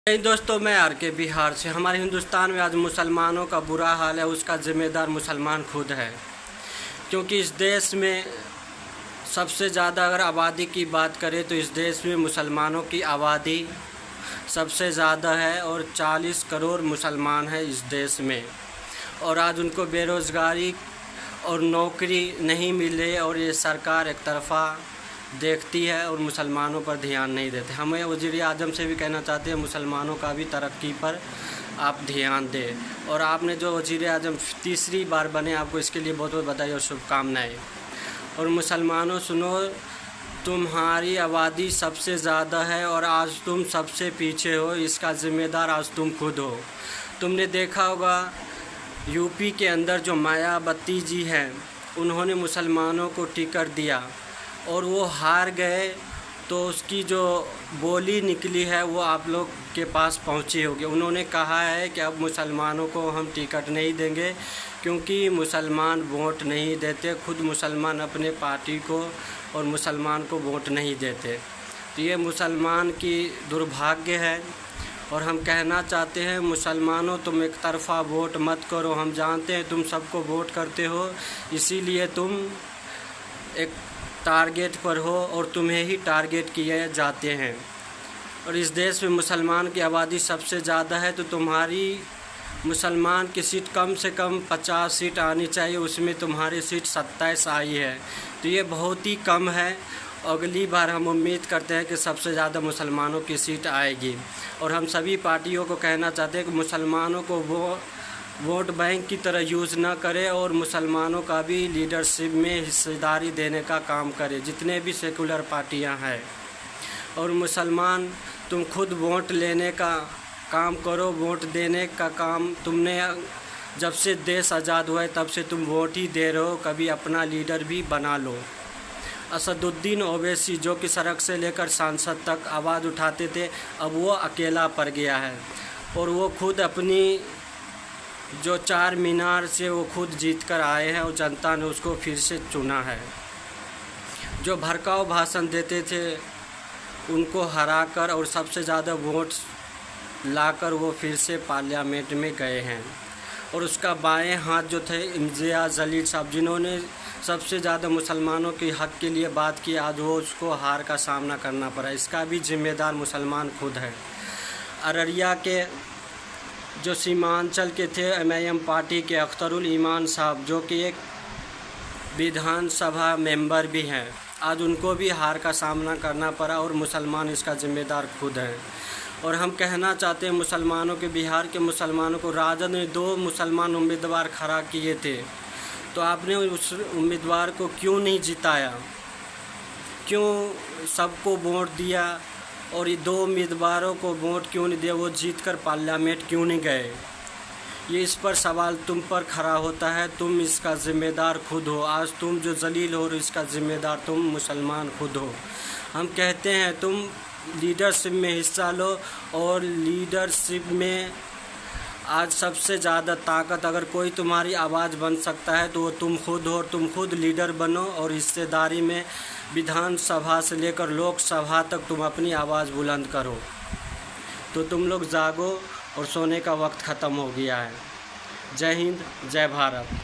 नहीं दोस्तों, मैं आर के बिहार से। हमारे हिंदुस्तान में आज मुसलमानों का बुरा हाल है, उसका ज़िम्मेदार मुसलमान खुद है। क्योंकि इस देश में सबसे ज़्यादा अगर आबादी की बात करें तो इस देश में मुसलमानों की आबादी सबसे ज़्यादा है और 40 करोड़ मुसलमान हैं इस देश में। और आज उनको बेरोज़गारी और नौकरी नहीं मिले और ये सरकार एक तरफ़ा देखती है और मुसलमानों पर ध्यान नहीं देते। हमें वज़ीर आज़म से भी कहना चाहते हैं मुसलमानों का भी तरक्की पर आप ध्यान दें। और आपने जो वज़ीर आज़म तीसरी बार बने, आपको इसके लिए बहुत बहुत बधाई और शुभकामनाएं। और मुसलमानों सुनो, तुम्हारी आबादी सबसे ज़्यादा है और आज तुम सबसे पीछे हो, इसका ज़िम्मेदार आज तुम खुद हो। तुमने देखा होगा यूपी के अंदर जो मायावती जी हैं, उन्होंने मुसलमानों को टिकट दिया और वो हार गए, तो उसकी जो बोली निकली है वो आप लोग के पास पहुंची होगी। उन्होंने कहा है कि अब मुसलमानों को हम टिकट नहीं देंगे क्योंकि मुसलमान वोट नहीं देते, खुद मुसलमान अपने पार्टी को और मुसलमान को वोट नहीं देते। तो ये मुसलमान की दुर्भाग्य है। और हम कहना चाहते हैं मुसलमानों, तुम एक तरफ़ा वोट मत करो। हम जानते हैं तुम सबको वोट करते हो, इसीलिए तुम एक टारगेट पर हो और तुम्हें ही टारगेट किए जाते हैं। और इस देश में मुसलमान की आबादी सबसे ज़्यादा है, तो तुम्हारी मुसलमान की सीट कम से कम 50 सीट आनी चाहिए, उसमें तुम्हारी सीट 27 आई है, तो ये बहुत ही कम है। अगली बार हम उम्मीद करते हैं कि सबसे ज़्यादा मुसलमानों की सीट आएगी। और हम सभी पार्टियों को कहना चाहते हैं कि मुसलमानों को वो वोट बैंक की तरह यूज़ ना करे और मुसलमानों का भी लीडरशिप में हिस्सेदारी देने का काम करे, जितने भी सेकुलर पार्टियां हैं। और मुसलमान, तुम खुद वोट लेने का काम करो, वोट देने का काम तुमने जब से देश आज़ाद हुआ है तब से तुम वोट ही दे रहे हो, कभी अपना लीडर भी बना लो। असदुद्दीन ओवैसी जो कि सड़क से लेकर सांसद तक आवाज़ उठाते थे, अब वो अकेला पड़ गया है और वो खुद अपनी जो 4 मीनार से वो खुद जीत कर आए हैं और जनता ने उसको फिर से चुना है। जो भड़काऊ भाषण देते थे उनको हराकर और सबसे ज़्यादा वोट लाकर वो फिर से पार्लियामेंट में गए हैं। और उसका बाएं हाथ जो थे इम्तियाज़ जलील साहब, जिन्होंने सबसे ज़्यादा मुसलमानों के हक़ के लिए बात की, आज वो उसको हार का सामना करना पड़ा। इसका भी जिम्मेदार मुसलमान खुद है। अररिया के जो सीमांचल के थे MIM पार्टी के अख्तरुल ईमान साहब, जो कि एक विधानसभा मेंबर भी हैं, आज उनको भी हार का सामना करना पड़ा और मुसलमान इसका ज़िम्मेदार खुद हैं। और हम कहना चाहते हैं मुसलमानों के, बिहार के मुसलमानों को, राजद ने 2 मुसलमान उम्मीदवार खड़ा किए थे, तो आपने उस उम्मीदवार को क्यों नहीं जिताया? क्यों सबको वोट दिया और ये 2 उम्मीदवारों को वोट क्यों नहीं दिया? वो जीतकर पार्लियामेंट क्यों नहीं गए? ये इस पर सवाल तुम पर खड़ा होता है। तुम इसका ज़िम्मेदार खुद हो। आज तुम जो जलील हो, इसका ज़िम्मेदार तुम मुसलमान खुद हो। हम कहते हैं तुम लीडरशिप में हिस्सा लो और लीडरशिप में आज सबसे ज़्यादा ताकत, अगर कोई तुम्हारी आवाज़ बन सकता है तो वो तुम खुद हो। और तुम खुद लीडर बनो और हिस्सेदारी में विधानसभा से लेकर लोकसभा तक तुम अपनी आवाज़ बुलंद करो। तो तुम लोग जागो और सोने का वक्त ख़त्म हो गया है। जय हिंद, जय भारत।